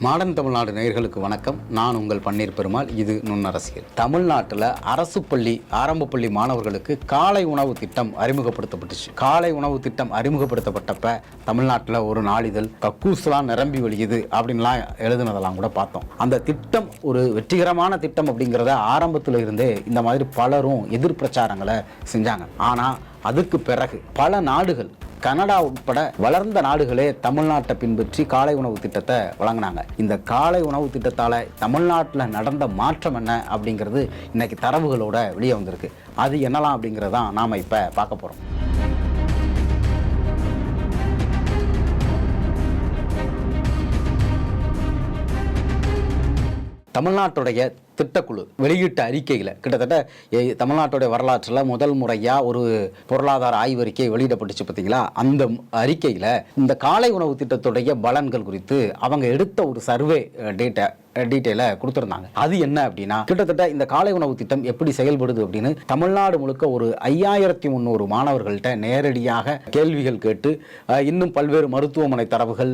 Modern Tamil Nadu நேயர்களுக்கு வணக்கம். நான் உங்கள் பன்னீர் பெருமாள். இது நுண்ணரசியல். தமிழ்நாட்டில் அரசு பள்ளி ஆரம்ப பள்ளி மாணவர்களுக்கு காலை உணவு திட்டம் அறிமுகப்படுத்தப்பட்டுச்சு. காலை உணவு திட்டம் அறிமுகப்படுத்தப்பட்டப்ப தமிழ்நாட்டில் ஒரு நாளிதழ் கக்கூஸ்லாம் நிரம்பி வழியுது அப்படின்லாம் எழுதுனதெல்லாம் கூட பார்த்தோம். அந்த திட்டம் ஒரு வெற்றிகரமான திட்டம் அப்படிங்கிறத ஆரம்பத்தில் இருந்தே இந்த மாதிரி பலரும் எதிர் பிரச்சாரங்களை செஞ்சாங்க. ஆனால் அதுக்கு பிறகு பல நாடுகள், கனடா உட்பட வளர்ந்த நாடுகளே தமிழ்நாட்டை பின்பற்றி காலை உணவு திட்டத்தை வழங்கினாங்க. இந்த காலை உணவு திட்டத்தால் தமிழ்நாட்டில் நடந்த மாற்றம் என்ன அப்படிங்கிறது இன்னைக்கு தரவுகளோட வெளியே வந்திருக்கு. அது என்னலாம் அப்படிங்கிறதான் நாம் இப்போ பார்க்க போகிறோம். தமிழ்நாட்டுடைய திட்டக்குழு வெளியிட்ட அறிக்கையில் கிட்டத்தட்ட தமிழ்நாட்டுடைய வரலாற்றில் முதல் முறையாக ஒரு பொருளாதார ஆய்வறிக்கை வெளியிடப்பட்டுச்சு பார்த்தீங்களா. அந்த அறிக்கையில் இந்த காலை உணவு திட்டத்துடைய பலன்கள் குறித்து அவங்க எடுத்த ஒரு சர்வே டீட்டெயிலை கொடுத்துருந்தாங்க. அது என்ன அப்படின்னா, கிட்டத்தட்ட இந்த காலை உணவு திட்டம் எப்படி செயல்படுது அப்படின்னு தமிழ்நாடு முழுக்க ஒரு 5300 மாணவர்கள்ட்ட நேரடியாக கேள்விகள் கேட்டு, இன்னும் பல்வேறு மருத்துவமனை தரவுகள்,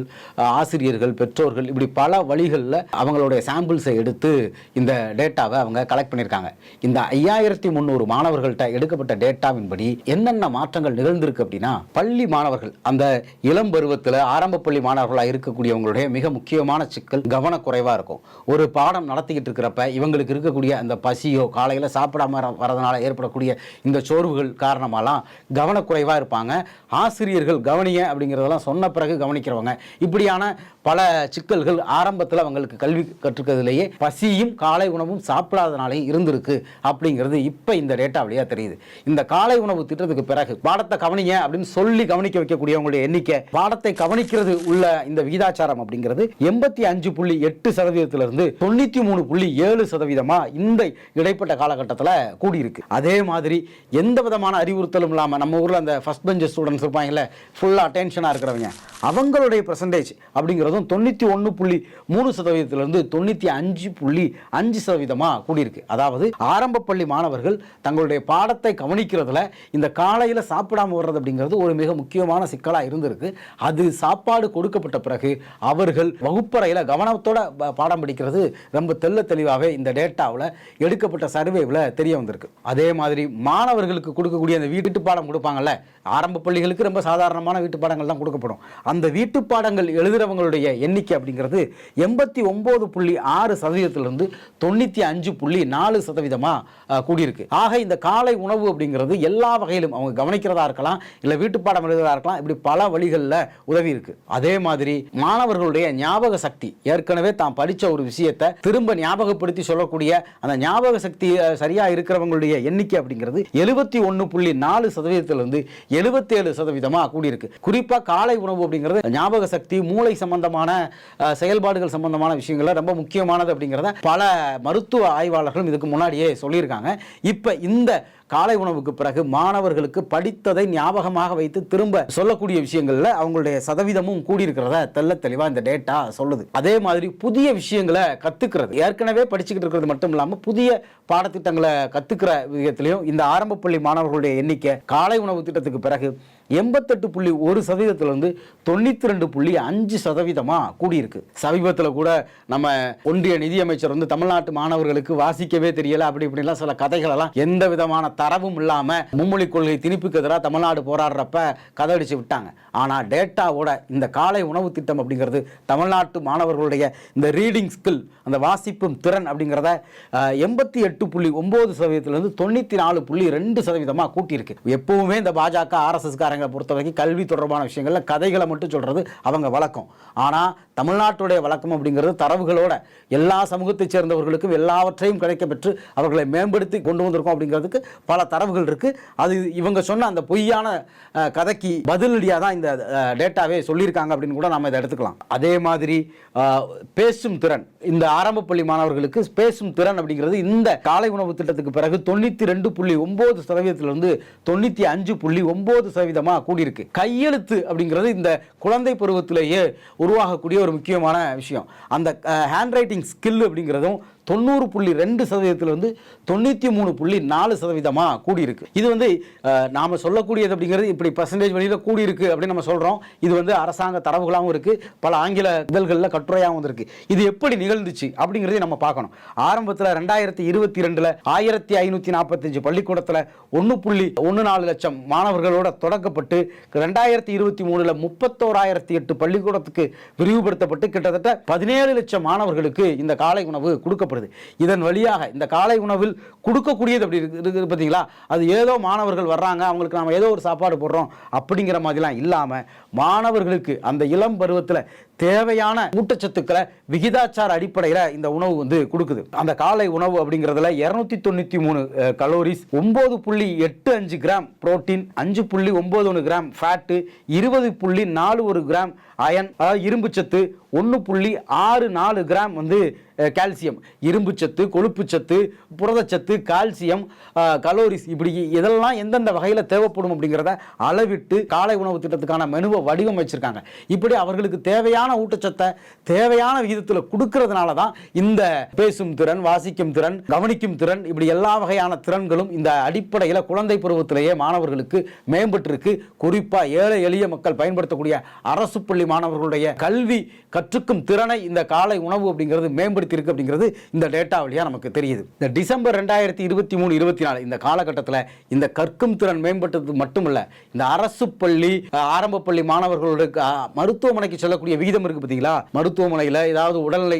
ஆசிரியர்கள், பெற்றோர்கள், இப்படி பல வழிகளில் அவங்களுடைய சாம்பிள்ஸை எடுத்து இந்த டேட்டாவை அவங்க கலெக்ட் பண்ணியிருக்காங்க. இந்த 5300 மாணவர்கள்ட்ட எடுக்கப்பட்ட டேட்டாவின்படி என்னென்ன மாற்றங்கள் நிகழ்ந்திருக்கு அப்படின்னா, பள்ளி மாணவர்கள், அந்த இளம் பருவத்தில் ஆரம்ப பள்ளி மாணவர்களாக இருக்கக்கூடியவங்களுடைய மிக முக்கியமான சிக்கல் கவனக்குறைவாக இருக்கும். ஒரு பாடம் நடத்திக்கிட்டு இருக்கிறப்ப இவங்களுக்கு இருக்கக்கூடிய அந்த பசியோ, காலையில் சாப்பிடாம வரதுனால ஏற்படக்கூடிய இந்த சோர்வுகள் காரணமாலாம் கவனக்குறைவாக இருப்பாங்க. ஆசிரியர்கள் கவனிய அப்படிங்கிறதெல்லாம் சொன்ன பிறகு கவனிக்கிறவங்க, இப்படியான பல சிக்கல்கள் ஆரம்பத்தில் அவங்களுக்கு கல்வி கற்றுக்கிறதுலேயே பசியும் காலை உணவும் சாப்பிடாதனாலேயும் இருந்திருக்கு அப்படிங்கிறது இப்போ இந்த டேட்டா வழியாக தெரியுது. இந்த காலை உணவு திட்டத்துக்கு பிறகு பாடத்தை கவனிங்க அப்படின்னு சொல்லி கவனிக்க வைக்கக்கூடியவங்களுடைய எண்ணிக்கை, பாடத்தை கவனிக்கிறது உள்ள இந்த விகிதாச்சாரம் அப்படிங்கிறது 85.8% 93.7% இந்த இடைப்பட்ட காலகட்டத்தில் கூடியிருக்கு. அதே மாதிரி எந்த விதமான அறிவுறுத்தலும் இல்லாமல் நம்ம ஊரில் அந்த ஃபர்ஸ்ட் பெஞ்ச் ஸ்டூடெண்ட்ஸ் இருப்பாங்கல்ல, ஃபுல்லாக அட்டென்ஷனாக இருக்கிறவங்க, அவங்களுடைய பெர்சன்டேஜ் அப்படிங்கிறதும் 91.3% 95.5% கூடியிருக்கு. அதாவது ஆரம்ப பள்ளி மாணவர்கள் தங்களுடைய பாடத்தை கவனிக்கிறதுல இந்த காலையில் சாப்பிடாம வர்றது அப்படிங்கிறது ஒரு மிக முக்கியமான சிக்கலாக இருந்திருக்கு. அது சாப்பாடு கொடுக்கப்பட்ட பிறகு அவர்கள் வகுப்பறையில் கவனத்தோட பாடம் படிக்கிறது ரொம்ப தெளிவாகவே இந்த டேட்டாவில் எடுக்கப்பட்ட சர்வேவில் தெரிய வந்திருக்கு. அதே மாதிரி மாணவர்களுக்கு கொடுக்கக்கூடிய அந்த வீட்டு பாடம் கொடுப்பாங்கல்ல, ஆரம்ப பள்ளிகளுக்கு ரொம்ப சாதாரணமான வீட்டு பாடங்கள் தான் கொடுக்கப்படும். அந்த வீட்டு பாடங்கள் எழுதுறவங்களுடைய எண்ணிக்கை அப்படிங்கிறது 89.6% 95.4% கூடியிருக்கு. ஆக இந்த காலை உணவு அப்படிங்கிறது எல்லா வகையிலும் அவங்க கவனிக்கிறதா இருக்கலாம், இல்லை வீட்டு பாடம் எழுதுறதா இருக்கலாம், இப்படி பல வழிகளில் உதவி இருக்கு. அதே மாதிரி மாணவர்களுடைய ஞாபக சக்தி, ஏற்கனவே தான் படித்த ஒரு விஷயத்தை திரும்ப ஞாபகப்படுத்தி சொல்லக்கூடிய அந்த ஞாபக சக்தி சரியா இருக்கிறவங்களுடைய எண்ணிக்கை அப்படிங்கிறது 71.4% 77% கூடியிருக்கு. குறிப்பா காலை உணவு அப்படிங்கிறது ஞாபக சக்தி, மூளை சம்பந்தமான செயல்பாடுகள் சம்பந்தமான விஷயங்கள்ல ரொம்ப முக்கியமானது அப்படிங்கிறத பல மருத்துவ ஆய்வாளர்களும் இதுக்கு முன்னாடியே சொல்லியிருக்காங்க. இப்ப இந்த காலை உணவுக்கு பிறகு மாணவர்களுக்கு படித்ததை ஞாபகமாக வைத்து திரும்ப சொல்லக்கூடிய விஷயங்கள்ல அவங்களுடைய சதவீதமும் கூடியிருக்கிறத தெளிவா இந்த டேட்டா சொல்லுது. அதே மாதிரி புதிய விஷயங்களை கத்துக்கிறது, ஏற்கனவே படிச்சுக்கிட்டு இருக்கிறது மட்டும் இல்லாம புதிய பாடத்திட்டங்களை கத்துக்கிற விதத்திலையும் இந்த ஆரம்ப பள்ளி மாணவர்களுடைய எண்ணிக்கை காலை உணவு திட்டத்துக்கு பிறகு 88.1% 92.5% கூடியிருக்கு. சமீபத்தில் கூட நம்ம ஒன்றிய நிதியமைச்சர் தமிழ்நாட்டு மாணவர்களுக்கு வாசிக்கவே தெரியல அப்படி இப்படிலாம் சில கதைகள் எல்லாம் எந்த விதமான தரவும் இல்லாம மும்மொழி கொள்கை திணிப்புக்கு எதிராக தமிழ்நாடு போராடுறப்ப கதை அடிச்சு விட்டாங்க. ஆனா டேட்டாவோட இந்த காலை உணவு திட்டம் அப்படிங்கிறது தமிழ்நாட்டு மாணவர்களுடைய இந்த ரீடிங் ஸ்கில், அந்த வாசிப்பும் திறன் அப்படிங்கிறத 88.9% 94.2% கூட்டியிருக்கு. எப்பவுமே இந்த பாஜக RSS காரங்க பொறுத்த வரைக்கும் கல்வி தொடர்பான விஷயங்கள்ல கதைகளை மட்டும் சொல்றது அவங்க வழக்கம். ஆனா தமிழ்நாட்டுடைய வழக்கம் அப்படிங்கிறது தரவுகளோட எல்லா சமூகத்தை சேர்ந்தவர்களுக்கும் எல்லாவற்றையும் கிடைக்க பெற்று அவர்களை மேம்படுத்தி கொண்டு வந்திருக்கோம் அப்படிங்கிறதுக்கு பல தரவுகள் இருக்கு. அது இவங்க சொன்ன அந்த பொய்யான கதைக்கு பதிலடியாக தான் இந்த டேட்டாவே சொல்லியிருக்காங்க அப்படின்னு கூட நம்ம இதை எடுத்துக்கலாம். அதே மாதிரி பேசும் திறன், இந்த ஆரம்ப பள்ளி மாணவர்களுக்கு பேசும் திறன் அப்படிங்கிறது இந்த காலை உணவு திட்டத்துக்கு பிறகு 92.9% 95.9% கூடியிருக்கு. கையெழுத்து அப்படிங்கிறது இந்த குழந்தை பருவத்திலேயே உருவாகக்கூடிய ஒரு முக்கியமான விஷயம். அந்த ஹேண்ட் ரைட்டிங் ஸ்கில் அப்படிங்கிறதும் 90.2% 93.4% கூடியிருக்கு. இது வந்து நாம சொல்லக்கூடியது அப்படிங்கிறது இப்படி பர்சன்டேஜ் வழியில் கூடியிருக்கு அப்படின்னு நம்ம சொல்றோம். இது வந்து அரசாங்க தரவுகளாகவும் இருக்கு, பல ஆங்கில இதழ்களில் கட்டுரையாகவும் இருக்கு. இது எப்படி நிகழ்ந்துச்சு அப்படிங்கிறதை நம்ம பார்க்கணும். ஆரம்பத்தில் 2022 1545 பள்ளிக்கூடத்தில் 1.14 லட்சம் மாணவர்களோட தொடக்கப்பட்டு 2023 31,008 பள்ளிக்கூடத்துக்கு விரிவுபடுத்தப்பட்டு கிட்டத்தட்ட 17 லட்சம் மாணவர்களுக்கு இந்த காலை உணவு கொடுக்கப்படுது. இதன் வழியாக இந்த காலை உணவில் கொடுக்கக்கூடியது அப்படி இருக்குது பார்த்தீங்களா, அது ஏதோ மாணவர்கள் வர்றாங்க அவங்களுக்கு நாம ஏதோ ஒரு சாப்பாடு போடுறோம் அப்படிங்கிற மாதிரிலாம் இல்லாம மாணவர்களுக்கு அந்த இளம் பருவத்தில் தேவையான ஊட்டச்சத்துக்களை விகிதாச்சார அடிப்படையில் இந்த உணவு வந்து கொடுக்குது. அந்த காலை உணவு அப்படிங்கிறதுல 293 calories, 9.85 gram protein, 5.91 gram fat, 20.41 gram iron இரும்பு சத்து, 1.64 கிராம் வந்து கால்சியம், இரும்பு சத்து, கொழுப்பு சத்து, புரதச்சத்து, கால்சியம், கலோரிஸ், இப்படி இதெல்லாம் எந்தெந்த வகையில் தேவைப்படும் அப்படிங்கிறத அளவிட்டு காலை உணவு திட்டத்துக்கான மெனுவை வடிவமைச்சிருக்காங்க. இப்படி அவர்களுக்கு தேவையான ஊட்டச்சத்தை தேவையான விகிதத்தில் கொடுக்கறதுனால தான் இந்த பேசும் திறன், வாசிக்கும் திறன், கவனிக்கும் திறன், இப்படி எல்லா வகையான திறன்களும் இந்த அடிப்படையில் குழந்தை பருவத்திலேயே மாணவர்களுக்கு மேம்பட்டிருக்கு. குறிப்பாக ஏழை எளிய மக்கள் பயன்படுத்தக்கூடிய அரசு பள்ளி மாணவர்களுடைய கல்வி கற்றுக்கும் திறனை இந்த காலை உணவு அப்படிங்கிறது மேம்படுத்தியிருக்கு அப்படிங்கிறது இந்த டேட்டா வழியாக நமக்கு தெரியுது. இந்த டிசம்பர் 2023-24 இந்த காலகட்டத்தில் இந்த கற்கும் திறன் மேம்பட்டது மட்டுமல்ல, இந்த அரசு பள்ளி ஆரம்ப பள்ளி மாணவர்களுடைய மருத்துவமனைக்கு செல்லக்கூடிய விகிதம் இருக்கு பார்த்தீங்களா, மருத்துவமனையில் ஏதாவது உடல்நிலை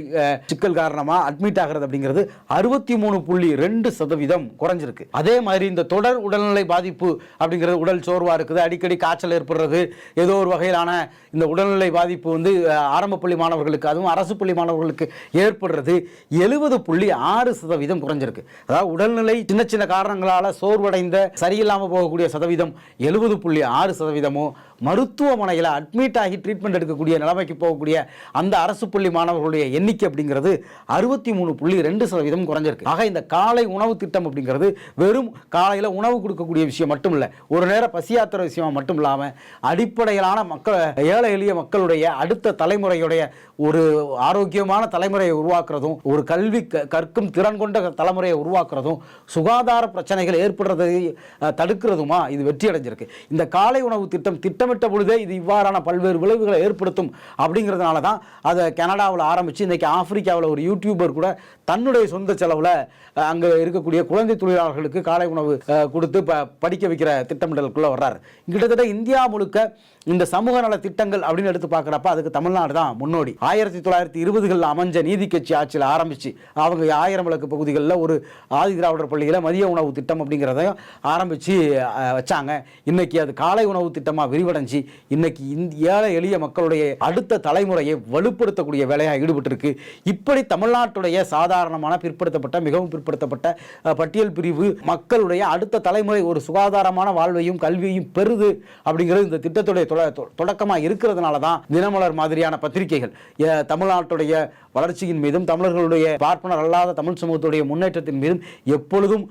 சிக்கல் காரணமாக அட்மிட் ஆகிறது அப்படிங்கிறது 63.2% குறைஞ்சிருக்கு. அதே மாதிரி இந்த தொடர் உடல்நிலை பாதிப்பு அப்படிங்கிறது, உடல் சோர்வாக இருக்குது, அடிக்கடி காய்ச்சல் ஏற்படுறது, ஏதோ ஒரு வகையிலான இந்த உடல்நிலை பாதிப்பு வந்து ஆரம்ப பள்ளி மாணவர்களுக்கு அதுவும் அரசு பள்ளி மாணவர்களுக்கு ஏற்படுறது 70.6% குறைஞ்சிருக்கு. அதாவது உடல்நிலை சின்ன சின்ன காரணங்களால் சோர்வடைந்த சரியில்லாமல் போகக்கூடிய சதவீதம் 70.6%, மருத்துவமனையில் அட்மிட் ஆகி ட்ரீட்மெண்ட் எடுக்கக்கூடிய நிலைமைக்கு போகக்கூடிய அந்த அரசு பள்ளி மாணவர்களுடைய எண்ணிக்கை அப்படிங்கிறது 63.2% குறைஞ்சிருக்கு. ஆக இந்த காலை உணவு திட்டம் அப்படிங்கிறது வெறும் காலையில் உணவு கொடுக்கக்கூடிய விஷயம் மட்டும் இல்லை, ஒரு நேரம் பசியாத்துற விஷயம் மட்டும் இல்லாமல் அடிப்படையிலான மக்கள், ஏழை எளிய மக்களுடைய அடுத்த தலைமுறையுடைய ஒரு ஆரோக்கியமான தலைமுறையை உருவாக்குறதும், ஒரு கல்வி கற்கும் திறன் கொண்ட தலைமுறையை உருவாக்குறதும், சுகாதார பிரச்சனைகள் ஏற்படுறதை தடுக்கிறதுமா இது வெற்றி அடைஞ்சிருக்கு. இந்த காலை உணவு திட்டம் திட்டமிட்ட பொழுதே இது இவ்வாறான பல்வேறு விளைவுகளை ஏற்படுத்தும் அப்படிங்கிறதுனால தான் அதை கனடாவில் ஆரம்பித்து இன்றைக்கி ஆப்பிரிக்காவில் ஒரு யூடியூபர் கூட தன்னுடைய சொந்த செலவில் அங்கே இருக்கக்கூடிய குழந்தை தொழிலாளர்களுக்கு காலை உணவு கொடுத்து படிக்க வைக்கிற திட்டமிடலுக்குள்ளே வர்றாரு. கிட்டத்தட்ட இந்தியா முழுக்க இந்த சமூக நல திட்டங்கள் அப்படின்னு எடுத்து பார்க்குறப்ப அதுக்கு தமிழ்நாடு தான் முன்னோடி. 1920களில் அமைஞ்ச நீதி கட்சி ஆட்சியில் ஆரம்பித்து அவங்க 1000 விளக்கு பகுதிகளில் ஒரு ஆதி திராவிடர் பள்ளியில் மதிய உணவு திட்டம் அப்படிங்கிறதையும் ஆரம்பித்து வச்சாங்க. இன்னைக்கு அது காலை உணவு திட்டமாக விரிவடைஞ்சு இன்னைக்கு ஏழை எளிய மக்களுடைய அடுத்த தலைமுறையை வலுப்படுத்தக்கூடிய வேலையாக ஈடுபட்டிருக்கு. இப்படி தமிழ்நாட்டுடைய சாதாரணமான பிற்படுத்தப்பட்ட, மிகவும் பிற்படுத்தப்பட்ட பட்டியல் பிரிவு மக்களுடைய அடுத்த தலைமுறை ஒரு சுகாதாரமான வாழ்வையும் கல்வியையும் பெறுது அப்படிங்கிறது இந்த திட்டத்துடைய தொடக்கமாக இருக்கிறதுனால தான் தினமலர் மாதிரியான பத்திரிகைகள் தமிழ்நாட்டுடைய வளர்ச்சியின் மீதும் தமிழர்களுடைய பார்ப்பனர் அல்லாத தமிழ் சமூகத்துடைய முன்னேற்றத்தின் மீதும் எப்பொழுதும்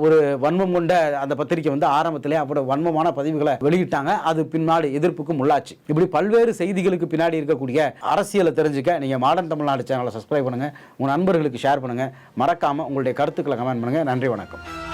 ஒரு வன்மம் கொண்ட அந்த பத்திரிகை வந்து ஆரம்பத்திலே அப்படி வன்மமான பதிவுகளை வெளியிட்டாங்க. அது பின்னாடி எதிர்ப்புக்கும் உள்ளாச்சு. இப்படி பல்வேறு செய்திகளுக்கு பின்னாடி இருக்கக்கூடிய அரசியலை தெரிஞ்சுக்க நீங்கள் மாடர்ன் தமிழ்நாடு சேனலை சப்ஸ்கிரைப் பண்ணுங்க, உங்கள் நண்பர்களுக்கு ஷேர் பண்ணுங்க, மறக்காம உங்களுடைய கருத்துக்களை கமெண்ட் பண்ணுங்க. நன்றி, வணக்கம்.